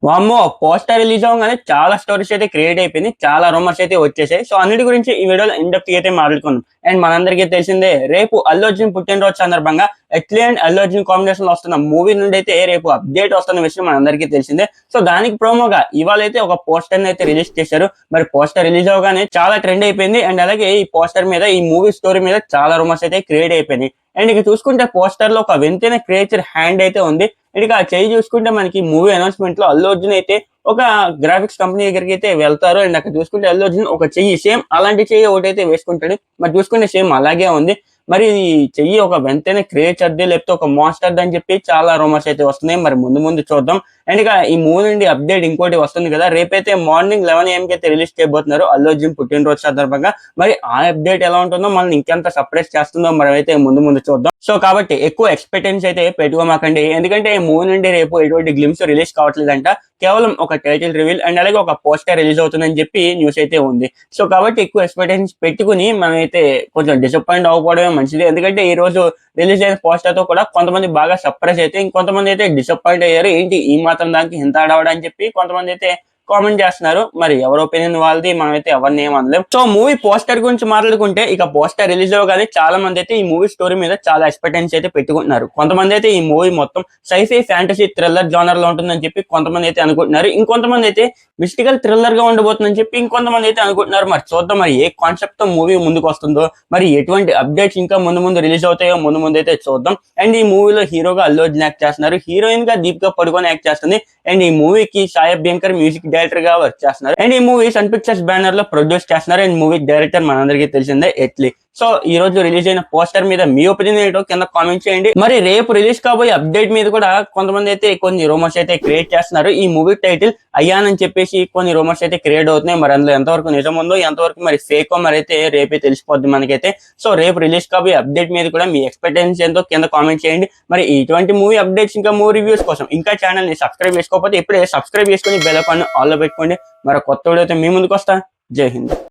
వామ్మో! Poster release అవ్వంగానే చాలా stories అయితే క్రియేట్ అయిపోయినాయి. చాలా రూమర్స్ అయితే వచ్చేసాయి. సో అన్నిటి గురించి ఈ వీడియోలో ఇన్ డెప్త్ అయితే మాట్లాడుకుందాం. అండ్ మనందరికీ తెలిసిందే రేపు అల్లు అర్జున్ పుట్టినరోజు సందర్భంగా ఎట్లీ అండ్ అల్లు అర్జున్ కాంబినేషన్ లో వస్తున్న మూవీ నుండి అయితే రేపు అప్డేట్ వస్తున్న విషయం మనందరికీ తెలిసిందే. సో దానికి ప్రోమోగా ఇవాళ అయితే ఒక పోస్టర్ అయితే రిలీజ్ చేశారు. మరి పోస్టర్ రిలీజ్ అవగానే చాలా ట్రెండ్ అయిపోయింది. అండ్ అలాగే ఈ పోస్టర్ మీద ఈ మూవీ స్టోరీ మీద చాలా రూమర్స్ అయితే క్రియేట్ అయిపోయినాయి. అండ్ ఇక చూసుకుంటే పోస్టర్ లో ఒక వింతైన క్రియేచర్ హ్యాండ్ అయితే ఉంది. ఇక ఆ చెయ్యి చూసుకుంటే మనకి మూవీ అనౌన్స్మెంట్ లో అల్లు అర్జున్ అయితే ఒక గ్రాఫిక్స్ కంపెనీ దగ్గరికి అయితే వెళ్తారు. అండ్ అక్కడ చూసుకుంటే అల్లు అర్జున్ ఒక చెయ్యి సేమ్ అలాంటి చెయ్యి ఒకటైతే వేసుకుంటాడు. మరి చూసుకుంటే సేమ్ అలాగే ఉంది. మరి ఈ చెయ్యి ఒక వెంటనే క్రియేచర్ ది లేకపోతే ఒక మాన్స్టర్ అని చెప్పి చాలా రూమర్స్ అయితే వస్తున్నాయి. మరి ముందు ముందు చూద్దాం. అండ్ ఇక ఈ మూవీ నుండి అప్డేట్ ఇంకోటి వస్తుంది కదా, రేపైతే మార్నింగ్ 11 AM కి అయితే రిలీజ్ చేయబోతున్నారు అల్లు అర్జున్ పుట్టినరోజు సందర్భంగా. మరి ఆ అప్డేట్ ఎలా ఉంటుందో, మనం ఇంకెంత సర్ప్రైజ్ చేస్తుందో మనం అయితే ముందు ముందు చూద్దాం. సో కాబట్టి ఎక్కువ ఎక్స్పెక్టెన్స్ అయితే పెట్టుకోమాకండి. ఎందుకంటే ఈ మూవీ నుండి రేపు ఎటువంటి గ్లిమ్స్ రిలీజ్ కావట్లేదంట. కేవలం ఒక టైటిల్ రివీల్ అండ్ అలాగే ఒక పోస్టర్ రిలీజ్ అవుతుందని చెప్పి న్యూస్ అయితే ఉంది. సో కాబట్టి ఎక్కువ ఎక్స్పెక్టేషన్స్ పెట్టుకుని మనమైతే కొంచెం డిసప్పాయింట్ అవ్వకపోవడమే మంచిది. ఎందుకంటే ఈ రోజు రిలీజ్ అయిన పోస్టర్ తో కూడా కొంతమంది బాగా సర్ప్రైజ్ అయితే, ఇంకొంతమంది అయితే డిసప్పాయింట్ అయ్యారు. ఏంటి ఈ మాత్రం దానికి ఇంత ఆడవడం అని చెప్పి కొంతమంది అయితే కామెంట్ చేస్తున్నారు. మరి ఎవరి ఒపీనియన్ వాళ్ళది, మనమైతే ఎవరిని ఏం అనలేం. సో మూవీ పోస్టర్ గురించి మాట్లాడుకుంటే, ఇక పోస్టర్ రిలీజ్ అవ్వగానే చాలా మంది అయితే ఈ మూవీ స్టోరీ మీద చాలా ఎక్స్పెక్టెన్స్ అయితే పెట్టుకుంటున్నారు. కొంతమంది అయితే ఈ మూవీ మొత్తం సైఫై ఫ్యాంటసీ థ్రిల్లర్ జానర్ లో ఉంటుందని చెప్పి కొంతమంది అయితే అనుకుంటున్నారు. ఇంకొంతమంది అయితే మిస్టికల్ థ్రిల్లర్ గా ఉండబోతుందని చెప్పి ఇంకొంతమంది అయితే అనుకుంటున్నారు. మరి చూద్దాం మరి ఏ కాన్సెప్ట్ తో మూవీ ముందుకు వస్తుందో, మరి ఎటువంటి అప్డేట్స్ ఇంకా ముందు ముందు రిలీజ్ అవుతాయో ముందు ముందు అయితే చూద్దాం. అండ్ ఈ మూవీలో హీరోగా అల్లు అర్జున్ యాక్ట్ చేస్తున్నారు, హీరోయిన్ గా దీపికా పడుకోన్ యాక్ట్ చేస్తుంది. అండ్ ఈ మూవీకి సాయి అభ్యంకర్ మ్యూజిక్ డైరెక్టర్ గా వర్క్ చేస్తున్నారు. అండ్ ఈ మూవీ సన్ పిక్చర్స్ బ్యానర్ లో ప్రొడ్యూస్ చేస్తున్నారు. అండ్ మూవీ డైరెక్టర్ మనందరికీ తెలిసిందే ఎట్లీ. సో ఈ రోజు రిలీజ్ అయిన పోస్టర్ మీద మీ ఒపీనియన్ ఏంటో కింద కామెంట్ చేయండి. మరి రేపు రిలీజ్ కాబోయే అప్డేట్ మీద కూడా కొంతమంది అయితే కొన్ని రూమర్స్ అయితే క్రియేట్ చేస్తున్నారు. ఈ మూవీ టైటిల్ అయాన్ అని చెప్పేసి కొన్ని రూమర్స్ అయితే క్రియేట్ అవుతున్నాయి. మరి అందులో ఎంతవరకు నిజం ఉందో, ఎంతవరకు మరి ఫేక్ మరి అయితే రేపే తెలిసిపోద్ది మనకైతే. సో రేపు రిలీజ్ కాబోయే అప్డేట్ మీద కూడా మీ ఎక్స్పెక్టేషన్స్ ఏంటో కింద కామెంట్ చేయండి. మరి ఇటువంటి మూవీ అప్డేట్స్ ఇంకా మూవీ రివ్యూస్ కోసం ఇంకా ఛానల్ ని సబ్స్క్రైబ్ చేసుకోకపోతే ఇప్పుడే సబ్స్క్రైబ్ చేసుకుని బెల్ ఐకాన్ ఆల్ లో పెట్టుకోండి. మరి కొత్త వీడియో అయితే మీ ముందుకు వస్తా. జై హింద్.